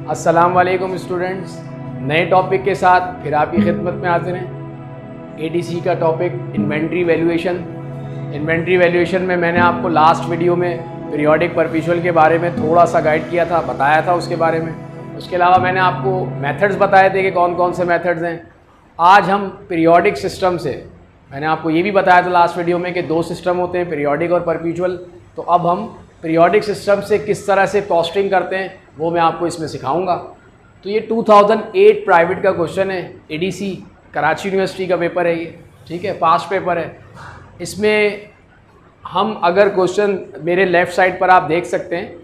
अस्सलाम वालेकुम स्टूडेंट्स, नए टॉपिक के साथ फिर आपकी खिदमत में हाजिर हैं। एडीसी का topic inventory valuation. Inventory valuation में मैंने आपको लास्ट वीडियो में पीरियोडिक परपेचुअल के बारे में थोड़ा सा गाइड किया था, बताया था उसके बारे में। उसके अलावा मैंने आपको मेथड्स बताए थे कि कौन कौन से मेथड्स हैं। आज हम पीरियोडिक सिस्टम से, मैंने आपको ये भी बताया था लास्ट वीडियो में कि दो सिस्टम होते हैं, पीरियोडिक और परपेचुअल। तो अब हम पीरियोडिक सिस्टम से किस तरह से कॉस्टिंग करते हैं वो मैं आपको इसमें सिखाऊंगा। तो ये 2008 प्राइवेट का क्वेश्चन है, एडीसी कराची यूनिवर्सिटी का पेपर है ये, ठीक है, पास्ट पेपर है। इसमें हम अगर क्वेश्चन मेरे लेफ़्ट साइड पर आप देख सकते हैं,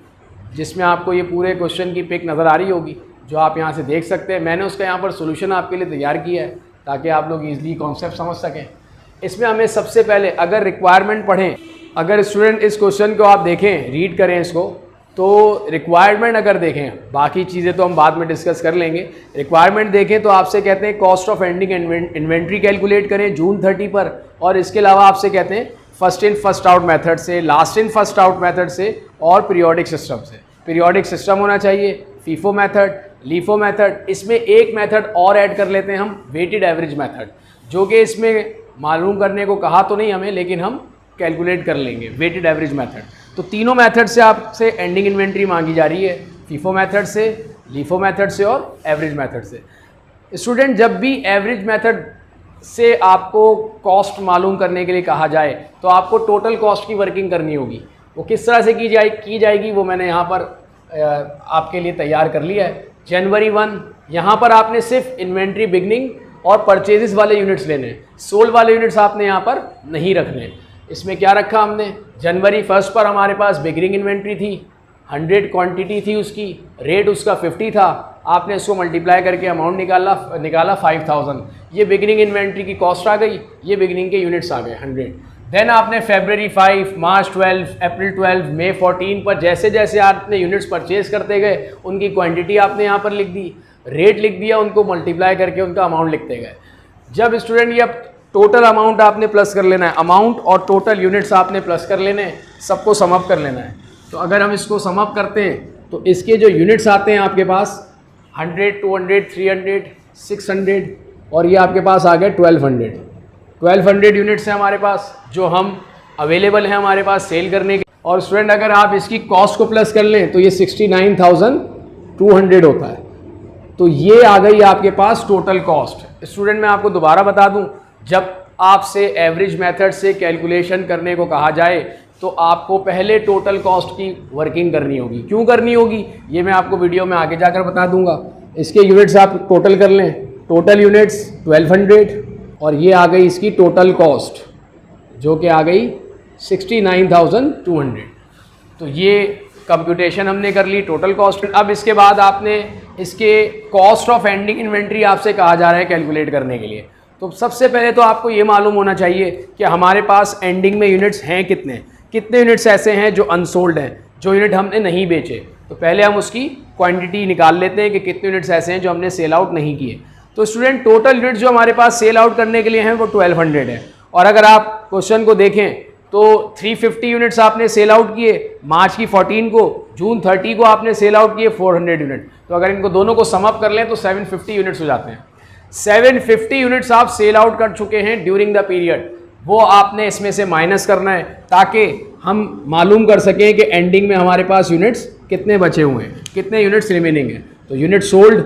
जिसमें आपको ये पूरे क्वेश्चन की पिक नज़र आ रही होगी जो आप यहाँ से देख सकते हैं। मैंने उसका यहाँ पर सोल्यूशन आपके लिए तैयार किया है ताकि आप लोग ईज़िली कॉन्सेप्ट समझ सकें। इसमें हमें सबसे पहले अगर रिक्वायरमेंट पढ़ें, अगर स्टूडेंट इस क्वेश्चन को आप देखें, रीड करें इसको, तो रिक्वायरमेंट अगर देखें, बाकी चीज़ें तो हम बाद में डिस्कस कर लेंगे। रिक्वायरमेंट देखें तो आपसे कहते हैं cost of ending inventory calculate करें जून 30 पर, और इसके अलावा आपसे कहते हैं first in first out method से, last in first out method से और पीरियोडिक सिस्टम से। पीरियोडिक सिस्टम होना चाहिए, फीफो मेथड, लीफो मेथड। इसमें एक मेथड और ऐड कर लेते हैं हम, वेटेड एवरेज मेथड, जो कि इसमें मालूम करने को कहा तो नहीं हमें, लेकिन हम कैलकुलेट कर लेंगे वेटेड एवरेज मेथड। तो तीनों मेथड से आपसे एंडिंग इन्वेंट्री मांगी जा रही है, फीफो मेथड से, लीफो मेथड से और एवरेज मेथड से। स्टूडेंट, जब भी एवरेज मेथड से आपको कॉस्ट मालूम करने के लिए कहा जाए तो आपको टोटल कॉस्ट की वर्किंग करनी होगी। वो किस तरह से की जाएगी वो मैंने यहाँ पर आपके लिए तैयार कर लिया है। जनवरी 1, यहाँ पर आपने सिर्फ इन्वेंट्री बिगनिंग और परचेजेस वाले यूनिट्स लेने हैं, सोल्ड वाले यूनिट्स आपने यहाँ पर नहीं रखने। इसमें क्या रखा हमने, जनवरी 1 पर हमारे बिगनिंग इन्वेंट्री थी, 100 क्वांटिटी थी उसकी, रेट उसका 50 था, आपने इसको मल्टीप्लाई करके अमाउंट निकाला 5000। ये बिगनिंग इन्वेंट्री की कॉस्ट आ गई, ये बिगनिंग के यूनिट्स आ गए 100। देन आपने फरवरी 5, मार्च 12, अप्रैल 12, मई 14 पर जैसे जैसे आपने यूनिट्स परचेज करते गए उनकी क्वांटिटी आपने यहाँ पर लिख दी, रेट लिख दिया, उनको मल्टीप्लाई करके उनका अमाउंट लिखते गए। जब स्टूडेंट ये अब टोटल अमाउंट आपने प्लस कर लेना है, अमाउंट और टोटल यूनिट्स आपने प्लस कर लेने हैं, सबको सम अप कर लेना है। तो अगर हम इसको सम अप करते हैं तो इसके जो यूनिट्स आते हैं आपके पास 100, 200, 300, 600 और ये आपके पास आ गए 1200 यूनिट्स हैं हमारे पास जो हम अवेलेबल हैं हमारे पास सेल करने के। और स्टूडेंट, अगर आप इसकी कॉस्ट को प्लस कर लें तो ये 69,200 होता है। तो ये आ गई आपके पास टोटल कॉस्ट। स्टूडेंट, मैं आपको दोबारा बता दूं, जब आपसे एवरेज मेथड से कैलकुलेशन करने को कहा जाए तो आपको पहले टोटल कॉस्ट की वर्किंग करनी होगी। क्यों करनी होगी ये मैं आपको वीडियो में आगे जाकर बता दूंगा। इसके यूनिट्स आप टोटल कर लें, टोटल यूनिट्स 1200 और ये आ गई इसकी टोटल कॉस्ट जो कि आ गई 69,200। तो ये कंप्यूटेशन हमने कर ली टोटल कॉस्ट। अब इसके बाद आपने इसके कॉस्ट ऑफ एंडिंग इन्वेंट्री आपसे कहा जा रहा है कैलकुलेट करने के लिए। तो सबसे पहले तो आपको ये मालूम होना चाहिए कि हमारे पास एंडिंग में यूनिट्स हैं कितने यूनिट्स ऐसे हैं जो अनसोल्ड हैं, जो यूनिट हमने नहीं बेचे। तो पहले हम उसकी क्वांटिटी निकाल लेते हैं कि कितने यूनिट्स ऐसे हैं जो हमने सेल आउट नहीं किए। तो स्टूडेंट, टोटल यूनिट्स जो हमारे पास सेल आउट करने के लिए हैं वो 1200 है। और अगर आप क्वेश्चन को देखें तो 350 यूनिट्स आपने सेल आउट किए मार्च की 14 को, जून 30 को आपने सेल आउट किए 400 यूनिट। तो अगर इनको दोनों को सम अप कर लें तो 750 यूनिट्स हो जाते हैं। 750 यूनिट्स आप सेल आउट कर चुके हैं ड्यूरिंग द पीरियड, वो आपने इसमें से माइनस करना है ताकि हम मालूम कर सकें कि एंडिंग में हमारे पास यूनिट्स कितने बचे हुए हैं, कितने यूनिट्स रिमेनिंग हैं। तो यूनिट सोल्ड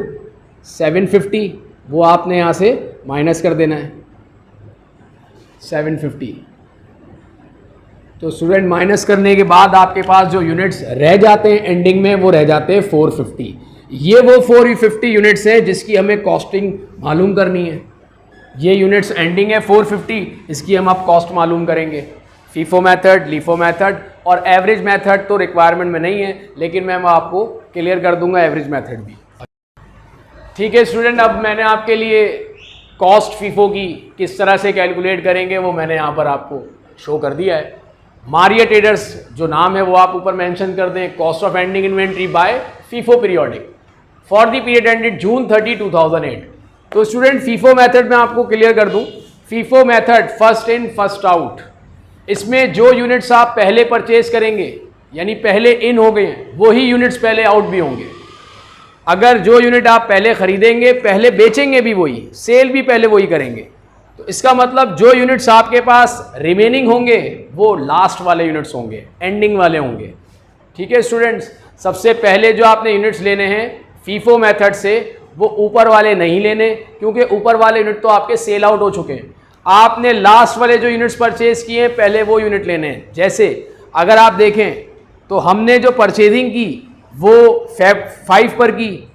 750, वो आपने यहाँ से माइनस कर देना है 750। तो स्टूडेंट, माइनस करने के बाद आपके पास जो यूनिट्स रह जाते हैं एंडिंग में वो रह जाते हैं 450। ये वो 450 यूनिट्स हैं जिसकी हमें कॉस्टिंग मालूम करनी है। ये यूनिट्स एंडिंग है 450, इसकी हम अब कॉस्ट मालूम करेंगे। फीफो मेथड, लीफो मेथड और एवरेज मेथड तो रिक्वायरमेंट में नहीं है, लेकिन मैं आपको क्लियर कर दूंगा एवरेज मेथड भी। ठीक है स्टूडेंट, अब मैंने आपके लिए कॉस्ट फीफो की किस तरह से कैलकुलेट करेंगे वो मैंने यहाँ पर आपको शो कर दिया है। मारिया ट्रेडर्स जो नाम है वो आप ऊपर मेंशन कर दें, cost of ending inventory by FIFO periodic for the period ended June 30, 2008। तो स्टूडेंट, फीफो मेथड में आपको क्लियर कर दूं, FIFO method first in first out. इसमें जो यूनिट्स आप पहले परचेज करेंगे यानी पहले इन हो गए हैं वही यूनिट्स पहले आउट भी होंगे। अगर जो यूनिट आप पहले खरीदेंगे पहले बेचेंगे भी वही, सेल भी पहले वही करेंगे, तो इसका मतलब जो यूनिट्स आपके पास रिमेनिंग होंगे वो लास्ट वाले यूनिट्स होंगे, एंडिंग वाले होंगे। ठीक है स्टूडेंट्स, सबसे पहले जो आपने यूनिट्स लेने हैं फीफो मेथड से, वो ऊपर वाले नहीं लेने, क्योंकि ऊपर वाले यूनिट तो आपके सेल आउट हो चुके हैं। आपने लास्ट वाले जो यूनिट्स परचेज किए हैं पहले वो यूनिट लेने हैं। जैसे अगर आप देखें तो हमने जो परचेजिंग की वो Feb 5 पर की,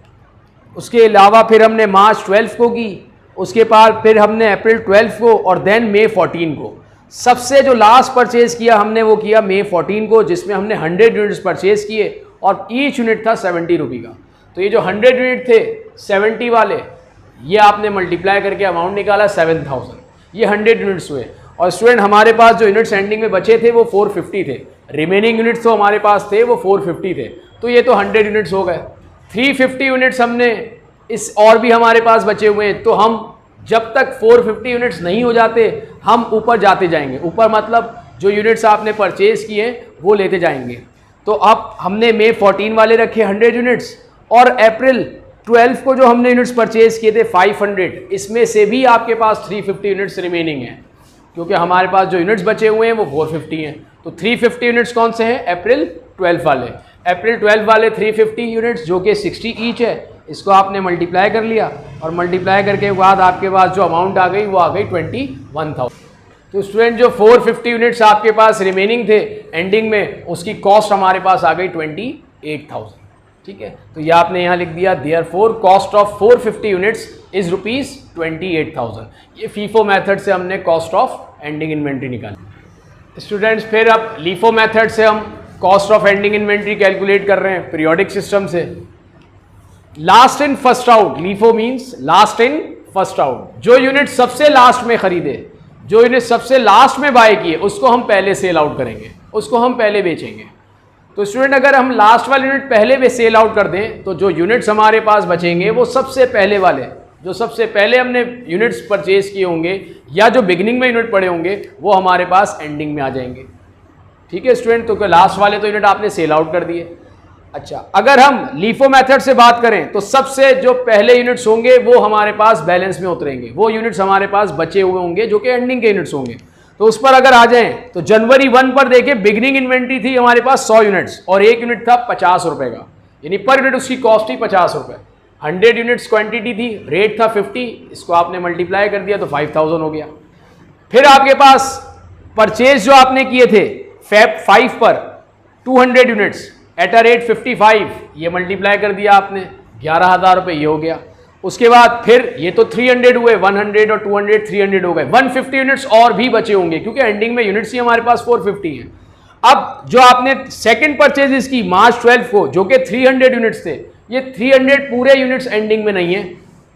उसके अलावा फिर हमने मार्च 12 को की, उसके बाद फिर हमने अप्रैल 12 को और देन मई 14 को। सबसे जो लास्ट परचेज किया हमने वो किया मई 14 को, जिसमें हमने 100 यूनिट्स परचेज किए और ईच यूनिट था 70 रुपये का। तो ये जो 100 यूनिट थे 70 वाले, ये आपने मल्टीप्लाई करके अमाउंट निकाला 7000, ये 100 यूनिट्स हुए। और स्टूडेंट हमारे पास जो यूनिट्स एंडिंग में बचे थे वो 450 थे, रिमेनिंग यूनिट्स तो हमारे पास थे वो 450 थे, तो ये तो 100 यूनिट्स हो गए। 350 यूनिट्स हमने इस और भी हमारे पास बचे हुए हैं, तो हम जब तक 450 यूनिट्स नहीं हो जाते हम ऊपर जाते जाएंगे। ऊपर मतलब जो यूनिट्स आपने परचेज किए वो लेते जाएंगे। तो अब हमने मई 14 वाले रखे 100 यूनिट्स, और अप्रैल 12 को जो हमने यूनिट्स परचेज किए थे 500, इसमें से भी आपके पास 350 यूनिट्स रिमेनिंग हैं, क्योंकि हमारे पास जो यूनिट्स बचे हुए हैं वो 450 हैं। तो 350 यूनिट्स कौन से हैं? अप्रैल 12 वाले। अप्रैल 12 वाले 350 यूनिट्स जो कि 60 ईच है, इसको आपने मल्टीप्लाई कर लिया, और मल्टीप्लाई करके बाद आपके पास जो अमाउंट आ गई वो आ गई 21,000। तो स्टूडेंट जो 450 यूनिट्स आपके पास रिमेनिंग थे एंडिंग में, उसकी कॉस्ट हमारे पास आ गई 28,000। ठीक है, तो ये आपने यहाँ लिख दिया, therefore cost of 450 units is ₹28,000। ये फीफो मेथड से हमने कॉस्ट ऑफ एंडिंग इन्वेंट्री निकाली। स्टूडेंट्स फिर अब लीफो मेथड से हम cost of ending inventory calculate कर रहे हैं पीरियोडिक सिस्टम से। Last in first out, LIFO means last in first out. जो यूनिट सबसे लास्ट में खरीदे, जो यूनिट सबसे लास्ट में बाय किए, उसको हम पहले सेल आउट करेंगे, उसको हम पहले बेचेंगे। तो स्टूडेंट अगर हम लास्ट वाले यूनिट पहले भी सेल आउट कर दें तो जो यूनिट्स हमारे पास बचेंगे वो सबसे पहले वाले, जो सबसे पहले हमने यूनिट्स परचेज किए होंगे या जो बिगिनिंग में यूनिट पड़े होंगे वो हमारे पास एंडिंग में आ जाएंगे। ठीक है स्टूडेंट, तो लास्ट वाले तो यूनिट आपने सेल आउट कर दिए। अच्छा, अगर हम लीफो मेथड से बात करें तो सबसे जो पहले यूनिट्स होंगे वो हमारे पास बैलेंस में उतरेंगे, वो यूनिट्स हमारे पास बचे हुए होंगे जो कि एंडिंग के यूनिट्स होंगे। तो उस पर अगर आ जाएं तो जनवरी 1 पर देखें बिगिनिंग इन्वेंट्री थी हमारे पास 100 यूनिट्स और एक यूनिट था 50 रुपए का, यानी पर यूनिट उसकी कॉस्ट थी 50 रुपए। 100 यूनिट्स क्वांटिटी थी, रेट था 50, इसको आपने मल्टीप्लाई कर दिया तो 5000 हो गया। फिर आपके पास परचेज जो आपने किए थे Feb 5 पर 200 यूनिट्स एट अ रेट 55, ये मल्टीप्लाई कर दिया आपने 11,000 रुपये, ये हो गया। उसके बाद फिर ये तो 300 हुए, 100 और 200 300 हो गए, 150 यूनिट्स और भी बचे होंगे क्योंकि एंडिंग में यूनिट्स ही हमारे पास 450 हैं। अब जो आपने सेकंड परचेजेस की मार्च 12 को जो कि 300 यूनिट्स थे, ये 300 पूरे यूनिट्स एंडिंग में नहीं है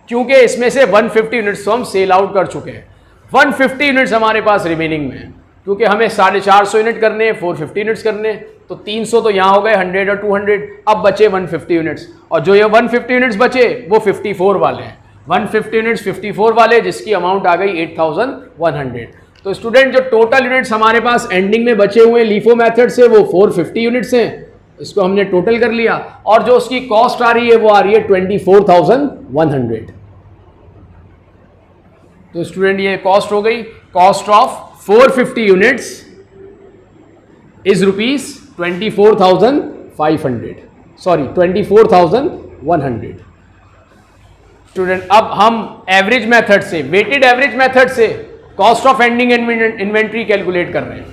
क्योंकि इसमें से 150 यूनिट्स तो हम सेल आउट कर चुके हैं, 150 यूनिट्स हमारे पास रिमेनिंग में है क्योंकि हमें 450 यूनिट करने हैं, 450 यूनिट्स करने हैं, तो 300 तो यहाँ हो गए, 100 और 200, अब बचे 150 यूनिट्स, और जो ये 150 यूनिट्स बचे वो 54 वाले हैं, 150 यूनिट्स 54 वाले, जिसकी अमाउंट आ गई 8100। तो स्टूडेंट जो टोटल यूनिट्स हमारे पास एंडिंग में बचे हुए लीफो मेथड से वो 450 यूनिट्स हैं, इसको हमने टोटल कर लिया, और जो उसकी कॉस्ट आ रही है वो आ रही है 24,100। तो स्टूडेंट ये कॉस्ट हो गई, cost of 450 units is ₹24,500, sorry 24,100। Student अब हम एवरेज मेथड से, वेटेड एवरेज मेथड से cost of ending inventory calculate कर रहे हैं।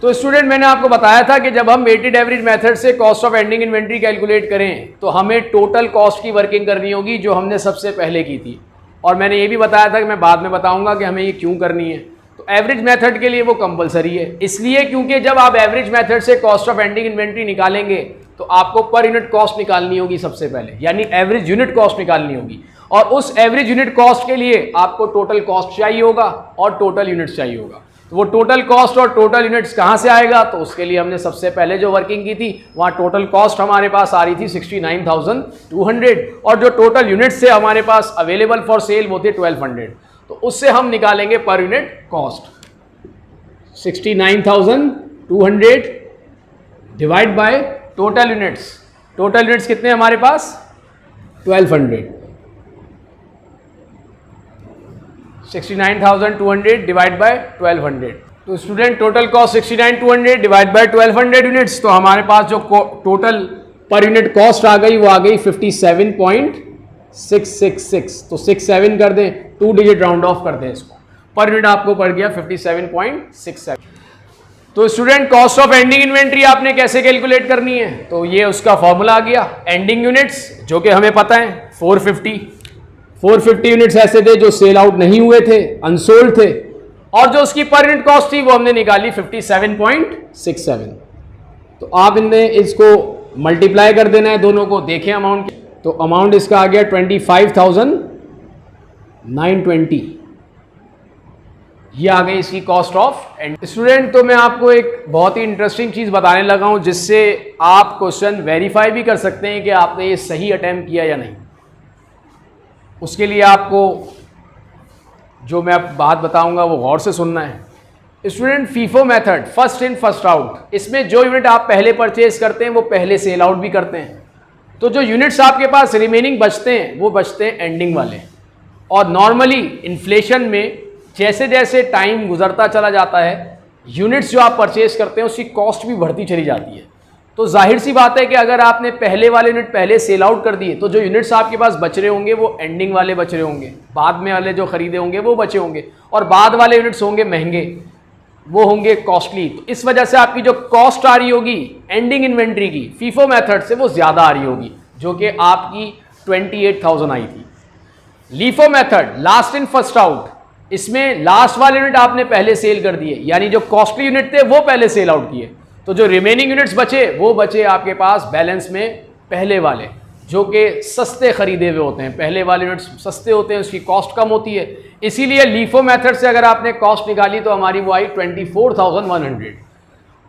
तो स्टूडेंट मैंने आपको बताया था कि जब हम वेटेड एवरेज मेथड से cost of ending inventory calculate करें तो हमें टोटल कॉस्ट की वर्किंग करनी होगी जो हमने सबसे पहले की थी, और मैंने ये भी बताया था कि मैं बाद में बताऊंगा कि हमें ये क्यों करनी है। तो एवरेज मेथड के लिए वो कंपलसरी है, इसलिए क्योंकि जब आप एवरेज मेथड से कॉस्ट ऑफ एंडिंग इन्वेंट्री निकालेंगे तो आपको पर यूनिट कॉस्ट निकालनी होगी सबसे पहले, यानी एवरेज यूनिट कॉस्ट निकालनी होगी, और उस एवरेज यूनिट कॉस्ट के लिए आपको टोटल कॉस्ट चाहिए होगा और टोटल यूनिट्स चाहिए होगा। तो वो टोटल कॉस्ट और टोटल यूनिट्स कहाँ से आएगा, तो उसके लिए हमने सबसे पहले जो वर्किंग की थी वहाँ टोटल कॉस्ट हमारे पास आ रही थी 69,200, और जो टोटल यूनिट्स से हमारे पास अवेलेबल फॉर सेल वो थे 1200, तो उससे हम निकालेंगे per unit cost 69,200 divide by total units. Total units कितने हमारे पास 1200, 69,200 डिवाइड बाय 1200। तो student total cost 69,200 divide by 1200 units, तो हमारे पास जो टोटल पर यूनिट कॉस्ट आ गई वो आ गई 57.666। तो 67 कर दें, 2 डिजिट राउंड ऑफ कर दें इसको, पर यूनिट आपको पड़ गया 57.67। तो student cost of ending inventory आपने कैसे कैलकुलेट करनी है, तो ये उसका फॉर्मूला आ गया। एंडिंग यूनिट्स जो कि हमें पता है 450 यूनिट्स ऐसे थे जो सेल आउट नहीं हुए थे, अनसोल्ड थे, और जो उसकी पर यूनिट कॉस्ट थी वो हमने निकाली 57.67। तो आप इनने इसको मल्टीप्लाई कर देना है दोनों को, देखें अमाउंट, तो अमाउंट इसका आ गया 25,920। ये आ गई इसकी कॉस्ट ऑफ एंड। स्टूडेंट तो मैं आपको एक बहुत ही इंटरेस्टिंग चीज़ बताने लगा हूं जिससे आप क्वेश्चन वेरीफाई भी कर सकते हैं कि आपने ये सही अटेम्प्ट किया या नहीं। उसके लिए आपको जो मैं अब बात बताऊंगा वो गौर से सुनना है। Student FIFO method, first in first out, इसमें जो यूनिट आप पहले परचेज करते हैं वो पहले सेल आउट भी करते हैं। तो जो यूनिट्स आपके पास रिमेनिंग बचते हैं वो बचते हैं एंडिंग वाले। और नॉर्मली इन्फ्लेशन में जैसे जैसे टाइम गुजरता चला जाता है, यूनिट्स जो आप परचेज करते हैं उसकी कॉस्ट भी बढ़ती चली जाती है। तो जाहिर सी बात है कि अगर आपने पहले वाले यूनिट पहले सेल आउट कर दिए तो जो यूनिट्स आपके पास बच रहे होंगे वो एंडिंग वाले बच रहे होंगे, बाद में वाले जो खरीदे होंगे वो बचे होंगे, और बाद वाले यूनिट्स होंगे महंगे, वो होंगे कॉस्टली। तो इस वजह से आपकी जो कॉस्ट आ रही होगी एंडिंग इन्वेंट्री की फीफो मेथड से वो ज़्यादा आ रही होगी, जो कि आपकी 28,000 आई थी। LIFO method, last in first out, इसमें लास्ट वाले यूनिट आपने पहले सेल कर दिए, यानी जो कॉस्टली यूनिट थे वो पहले सेल आउट किए, तो जो रिमेनिंग यूनिट्स बचे वो बचे आपके पास बैलेंस में पहले वाले, जो कि सस्ते खरीदे हुए होते हैं। पहले वाले यूनिट्स सस्ते होते हैं, उसकी कॉस्ट कम होती है, इसीलिए लीफो मेथड से अगर आपने कॉस्ट निकाली तो हमारी वो आई 24,100।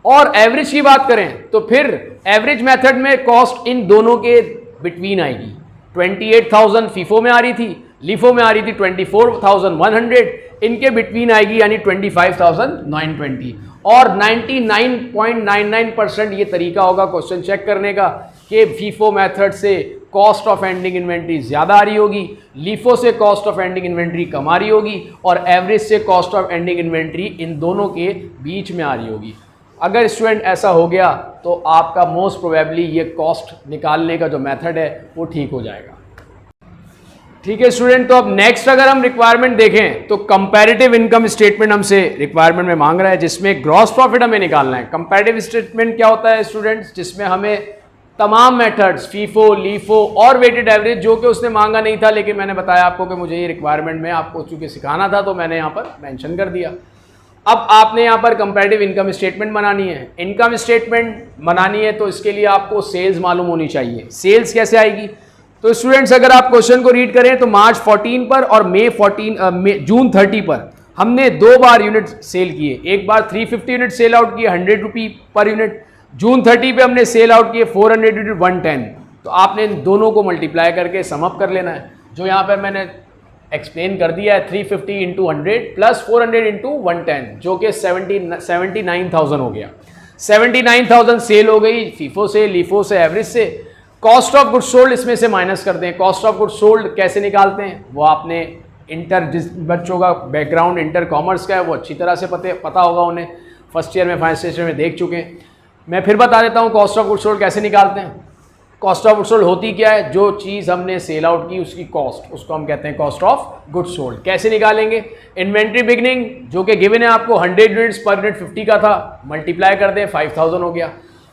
और एवरेज की बात करें तो फिर एवरेज मेथड में कॉस्ट इन दोनों के बिटवीन आएगी। 28,000 फीफो में आ रही थी, लीफो में आ रही थी 24,100, इनके बिटवीन आएगी यानी 25,920। और 99.99% ये तरीका होगा क्वेश्चन चेक करने का कि फीफो मेथड से कॉस्ट ऑफ एंडिंग इन्वेंट्री ज़्यादा आ रही होगी, लीफो से कॉस्ट ऑफ एंडिंग इन्वेंट्री कम आ रही होगी, और एवरेज से कॉस्ट ऑफ एंडिंग इन्वेंट्री इन दोनों के बीच में आ रही होगी। अगर स्टूडेंट ऐसा हो गया तो आपका मोस्ट प्रोबेबली ये कॉस्ट निकालने का जो मेथड है वो ठीक हो जाएगा। ठीक है स्टूडेंट, तो अब नेक्स्ट अगर हम रिक्वायरमेंट देखें तो कंपैरेटिव इनकम स्टेटमेंट हमसे रिक्वायरमेंट में मांग रहा है, जिसमें ग्रॉस प्रॉफिट हमें निकालना है। कंपैरेटिव स्टेटमेंट क्या होता है स्टूडेंट्स, जिसमें हमें तमाम मेथड्स फीफो, लीफो और वेटेड एवरेज, जो कि उसने मांगा नहीं था लेकिन मैंने बताया आपको कि मुझे ये रिक्वायरमेंट में आपको चूंकि सिखाना था तो मैंने यहाँ पर मेंशन कर दिया। अब आपने यहाँ पर कंपैरेटिव इनकम स्टेटमेंट बनानी है। इनकम स्टेटमेंट बनानी है तो इसके लिए आपको सेल्स मालूम होनी चाहिए। सेल्स कैसे आएगी, तो स्टूडेंट्स अगर आप क्वेश्चन को रीड करें तो मार्च 14 पर और जून 30 पर हमने 2 बार यूनिट सेल किए। एक बार 350 यूनिट सेल आउट किए 100 रुपी पर यूनिट, जून 30 पे हमने सेल आउट किए 400 यूनिट 110। तो आपने इन दोनों को मल्टीप्लाई करके सम अप कर लेना है, जो यहाँ पर मैंने एक्सप्लेन कर दिया है। 350 इंटू 100 प्लस 400 इंटू 110, जो कि 79,000 हो गया। 79,000 सेल हो गई फीफो से, लीफो से, एवरेज से। कॉस्ट ऑफ गुड्स सोल्ड इसमें से माइनस कर दें। कॉस्ट ऑफ गुड्स सोल्ड कैसे निकालते हैं वो आपने जिस बच्चों का बैकग्राउंड इंटर कॉमर्स का है वो अच्छी तरह से पता होगा, उन्हें फर्स्ट ईयर में फाइनेंस सेमेस्टर में देख चुके हैं। मैं फिर बता देता हूँ कॉस्ट ऑफ गुड्स सोल्ड कैसे निकालते हैं। कॉस्ट ऑफ गुड्स सोल्ड होती क्या है, जो चीज़ हमने सेल आउट की उसकी कॉस्ट, उसको हम कहते हैं कॉस्ट ऑफ गुड्स सोल्ड। कैसे निकालेंगे, इन्वेंट्री बिगनिंग जो कि गिवन है आपको 100 यूनिट्स पर यूनिट 50 का था, मल्टीप्लाई कर दें 5,000 हो गया।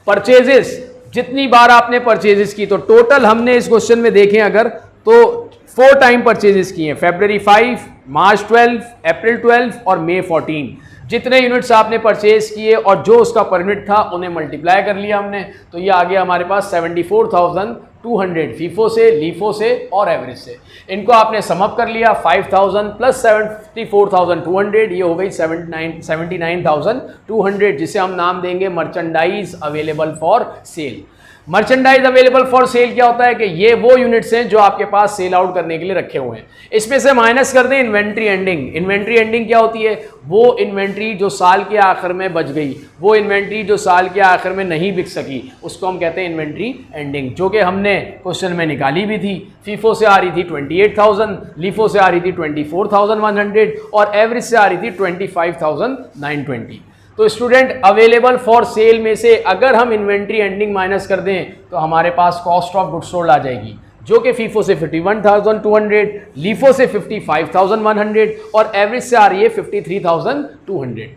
परचेजेस, जितनी बार आपने परचेजेस की, तो टोटल हमने इस क्वेश्चन में देखें अगर तो 4 टाइम परचेजेस किए हैं, February 5, March 12, April 12 और May 14। जितने यूनिट्स आपने परचेज किए और जो उसका पर यूनिट था उन्हें मल्टीप्लाई कर लिया हमने, तो ये आ गया हमारे पास 74,200 फीफो से, लीफो से और एवरेज से। इनको आपने समअप कर लिया, 5,000 प्लस 74,200, ये हो गई 79,200, जिसे हम नाम देंगे merchandise available for sale. Merchandise available for sale क्या होता है कि ये वो यूनिट्स हैं जो आपके पास सेल आउट करने के लिए रखे हुए हैं। इसमें से माइनस कर दें इन्वेंट्री एंडिंग। इन्वेंट्री एंडिंग क्या होती है? वो इन्वेंट्री जो साल के आखिर में बच गई, वो इन्वेंट्री जो साल के आखिर में नहीं बिक सकी, उसको हम कहते हैं इन्वेंट्री एंडिंग, जो कि हमने क्वेश्चन में निकाली भी थी। फीफो से आ रही थी 28,000, लीफो से आ रही थी 24,100 और एवरेज से आ रही थी 25,920। तो स्टूडेंट अवेलेबल फॉर सेल में से अगर हम इन्वेंट्री एंडिंग माइनस कर दें तो हमारे पास कॉस्ट ऑफ गुड्स सोल्ड आ जाएगी, जो कि फीफो से 51,200, लीफो से 55,100 और एवरेज से आ रही है 53,200।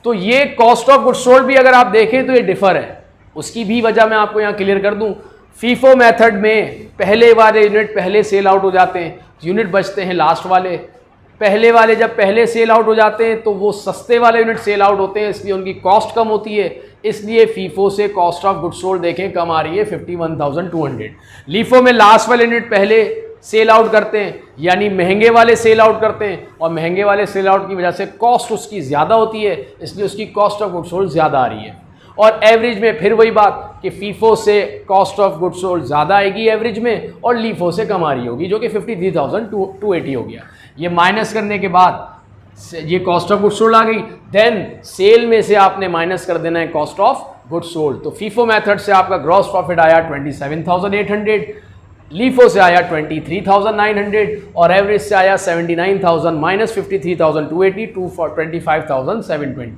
तो ये कॉस्ट ऑफ गुड्स सोल्ड भी अगर आप देखें तो ये डिफर है। उसकी भी वजह मैं आपको यहाँ क्लियर कर दूं। फीफो मेथड में पहले वाले यूनिट पहले सेल आउट हो जाते हैं, यूनिट बचते हैं लास्ट वाले। पहले वाले जब पहले सेल आउट हो जाते हैं तो वो सस्ते वाले यूनिट सेल आउट होते हैं, इसलिए उनकी कॉस्ट कम होती है। इसलिए फीफो से कॉस्ट ऑफ गुड्स सोल्ड देखें कम आ रही है 51,200। लीफो में लास्ट वाले यूनिट पहले सेल आउट करते हैं, यानी महंगे वाले सेल आउट करते हैं, और महंगे वाले सेल आउट की वजह से कॉस्ट उसकी ज़्यादा होती है, इसलिए उसकी कॉस्ट ऑफ गुड्स सोल्ड ज़्यादा आ रही है। और एवरेज में फिर वही बात कि फीफो से कॉस्ट ऑफ गुड्स सोल्ड ज़्यादा आएगी एवरेज में, और लीफो से कम आ रही होगी, जो कि 53,280 हो गया। ये माइनस करने के बाद ये कॉस्ट ऑफ गुड्स सोल्ड आ गई। देन सेल में से आपने माइनस कर देना है कॉस्ट ऑफ गुड्स सोल्ड। तो फीफो मेथड से आपका ग्रॉस प्रॉफिट आया 27,800, लीफो से आया 23,900 और एवरेज से आया 79,000 माइनस 53,280 टू 25,720।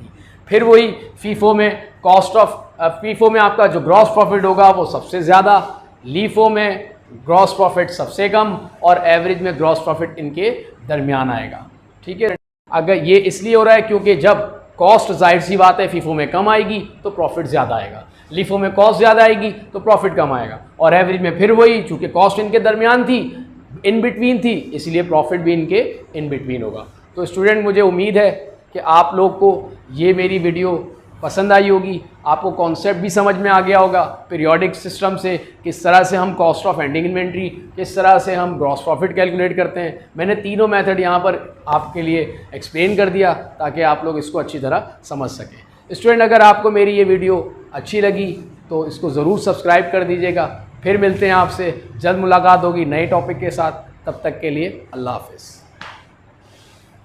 फिर वही फीफो में कॉस्ट ऑफ फीफो में आपका जो ग्रॉस प्रॉफिट होगा वो सबसे ज़्यादा, लीफो में ग्रॉस प्रॉफिट सबसे कम और एवरेज में ग्रॉस प्रॉफिट इनके दरमियान आएगा। ठीक है, अगर ये इसलिए हो रहा है क्योंकि जब कॉस्ट जाहिर सी बात है फीफो में कम आएगी तो प्रॉफिट ज़्यादा आएगा, लीफो में कॉस्ट ज़्यादा आएगी तो प्रॉफिट कम आएगा, और एवरेज में फिर वही, चूँकि कॉस्ट इनके दरमियान थी, इन बिटवीन थी, इसलिए प्रॉफिट भी इनके इन बिटवीन होगा। तो स्टूडेंट मुझे उम्मीद है कि आप लोग को ये मेरी वीडियो पसंद आई होगी, आपको कॉन्सेप्ट भी समझ में आ गया होगा पीरियोडिक सिस्टम से, किस तरह से हम कॉस्ट ऑफ एंडिंग इन्वेंट्री, किस तरह से हम ग्रॉस प्रॉफिट कैलकुलेट करते हैं। मैंने तीनों मेथड यहाँ पर आपके लिए एक्सप्लेन कर दिया ताकि आप लोग इसको अच्छी तरह समझ सकें। स्टूडेंट, अगर आपको मेरी ये वीडियो अच्छी लगी तो इसको ज़रूर सब्सक्राइब कर दीजिएगा। फिर मिलते हैं आपसे, जल्द मुलाकात होगी नए टॉपिक के साथ। तब तक के लिए अल्लाह हाफ़िज़।